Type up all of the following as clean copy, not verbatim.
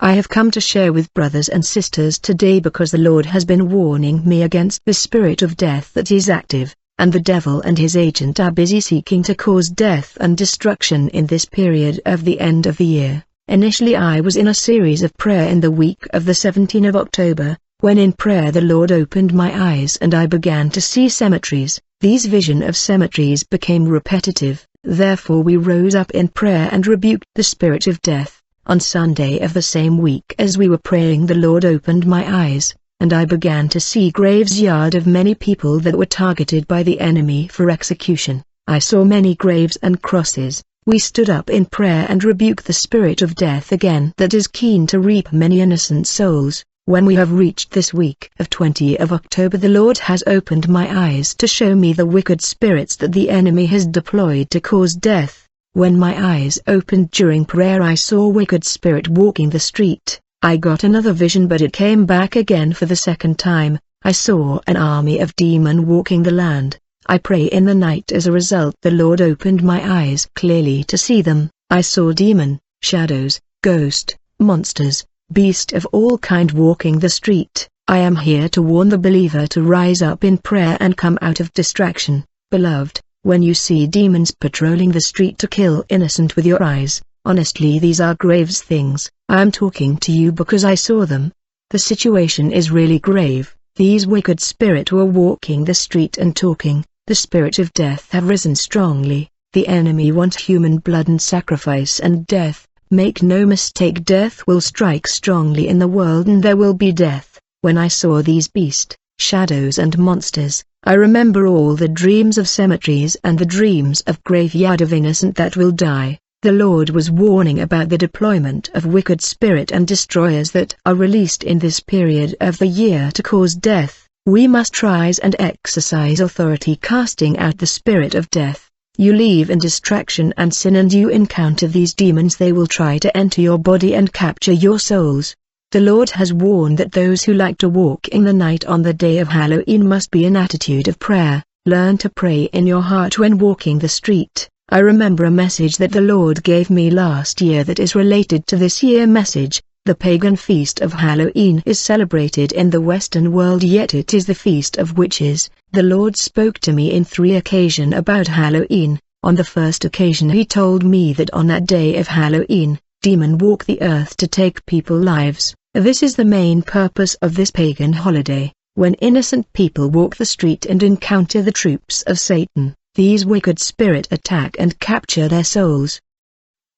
I have come to share with brothers and sisters today because the Lord has been warning me against the spirit of death that is active, and the devil and his agent are busy seeking to cause death and destruction in this period of the end of the year. Initially I was in a series of prayer in the week of the 17th of October, when in prayer the Lord opened my eyes and I began to see cemeteries. These vision of cemeteries became repetitive, therefore we rose up in prayer and rebuked the spirit of death. On Sunday of the same week as we were praying the Lord opened my eyes, and I began to see graveyard of many people that were targeted by the enemy for execution. I saw many graves and crosses. We stood up in prayer and rebuked the spirit of death again that is keen to reap many innocent souls. When we have reached this week of 20 of October, the Lord has opened my eyes to show me the wicked spirits that the enemy has deployed to cause death. When my eyes opened during prayer I saw a wicked spirit walking the street. I got another vision but it came back again for the second time. I saw an army of demon walking the land. I pray in the night. As a result the Lord opened my eyes clearly to see them. I saw demon, shadows, ghost, monsters, beast of all kind walking the street. I am here to warn the believer to rise up in prayer and come out of distraction. Beloved, when you see demons patrolling the street to kill innocent with your eyes, honestly these are graves things. I am talking to you because I saw them. The situation is really grave. These wicked spirits were walking the street and talking. The spirit of death have risen strongly. The enemy wants human blood and sacrifice and death. Make no mistake, death will strike strongly in the world and there will be death. When I saw these beasts, shadows and monsters, I remember all the dreams of cemeteries and the dreams of graveyard of innocent that will die. The Lord was warning about the deployment of wicked spirit and destroyers that are released in this period of the year to cause death. We must rise and exercise authority, casting out the spirit of death. You live in distraction and sin and you encounter these demons. They will try to enter your body and capture your souls. The Lord has warned that those who like to walk in the night on the day of Halloween must be in attitude of prayer. Learn to pray in your heart when walking the street. I remember a message that the Lord gave me last year that is related to this year message. The pagan feast of Halloween is celebrated in the Western world, yet it is the feast of witches. The Lord spoke to me in 3 occasions about Halloween. On the first occasion he told me that on that day of Halloween, demons walk the earth to take people's lives. This is the main purpose of this pagan holiday. When innocent people walk the street and encounter the troops of Satan, these wicked spirits attack and capture their souls.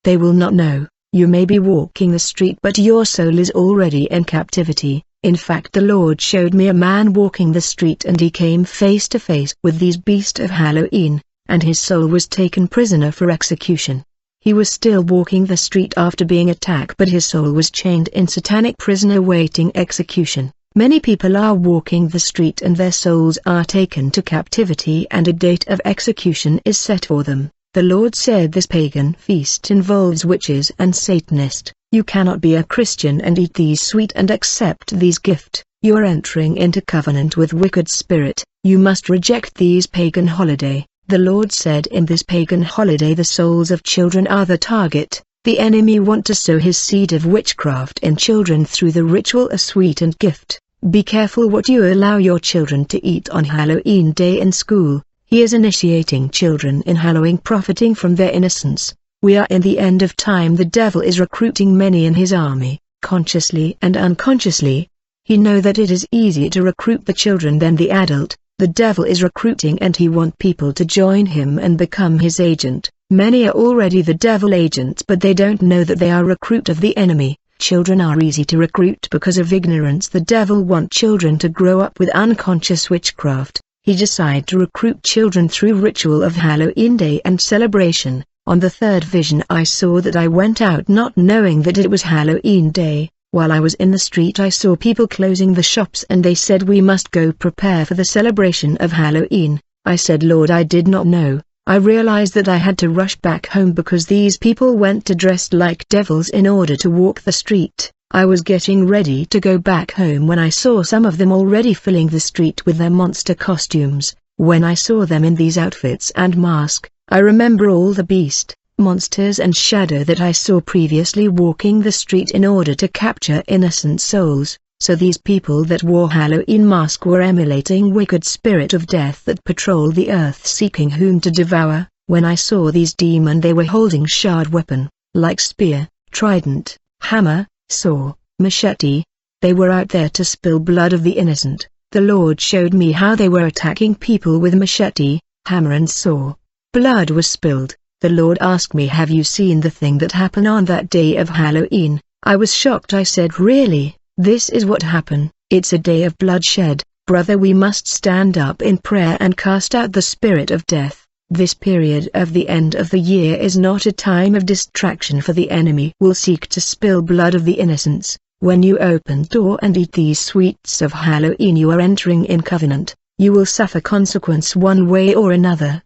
They will not know. You may be walking the street but your soul is already in captivity. In fact, the Lord showed me a man walking the street and he came face to face with these beasts of Halloween, and his soul was taken prisoner for execution. He was still walking the street after being attacked but his soul was chained in satanic prison awaiting execution. Many people are walking the street and their souls are taken to captivity and a date of execution is set for them. The Lord said this pagan feast involves witches and Satanists. You cannot be a Christian and eat these sweet and accept these gifts. You are entering into covenant with wicked spirit. You must reject these pagan holiday. The Lord said in this pagan holiday the souls of children are the target. The enemy want to sow his seed of witchcraft in children through the ritual of sweet and gift. Be careful what you allow your children to eat on Halloween day in school. He is initiating children in Halloween, profiting from their innocence. We are in the end of time. The devil is recruiting many in his army, consciously and unconsciously. He knows that it is easier to recruit the children than the adult. The devil is recruiting and he wants people to join him and become his agent. Many are already the devil agents but they don't know that they are recruit of the enemy. Children are easy to recruit because of ignorance. The devil wants children to grow up with unconscious witchcraft. He decided to recruit children through ritual of Halloween day and celebration. On the third vision I saw that I went out not knowing that it was Halloween day. While I was in the street I saw people closing the shops and they said we must go prepare for the celebration of Halloween. I said, Lord, I did not know. I realized that I had to rush back home because these people went to dress like devils in order to walk the street. I was getting ready to go back home when I saw some of them already filling the street with their monster costumes. When I saw them in these outfits and mask, I remember all the beast, monsters and shadow that I saw previously walking the street in order to capture innocent souls. So these people that wore Halloween mask were emulating wicked spirit of death that patrol the earth seeking whom to devour. When I saw these demons, they were holding shard weapon, like spear, trident, hammer, saw, machete. They were out there to spill blood of the innocent. The Lord showed me how they were attacking people with machete, hammer and saw. Blood was spilled. The Lord asked me, have you seen the thing that happened on that day of Halloween? I was shocked. I said, really? This is what happened. It's a day of bloodshed. Brother, we must stand up in prayer and cast out the spirit of death. This period of the end of the year is not a time of distraction, for the enemy will seek to spill blood of the innocents. When you open door and eat these sweets of Halloween, you are entering in covenant. You will suffer consequence one way or another.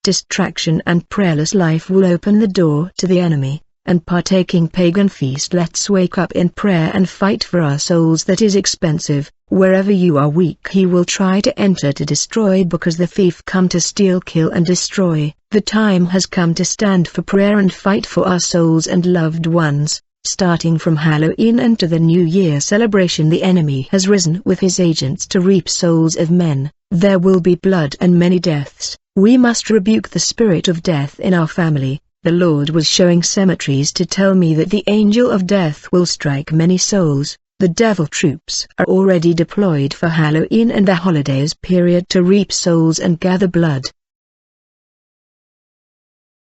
Distraction and prayerless life will open the door to the enemy, and partaking pagan feast. Let's wake up in prayer and fight for our souls. That is expensive. Wherever you are weak, he will try to enter to destroy, because the thief come to steal, kill and destroy. The time has come to stand for prayer and fight for our souls and loved ones. Starting from Halloween and to the New Year celebration, the enemy has risen with his agents to reap souls of men. There will be blood and many deaths. We must rebuke the spirit of death in our family. The Lord was showing cemeteries to tell me that the angel of death will strike many souls. The devil troops are already deployed for Halloween and the holidays period to reap souls and gather blood.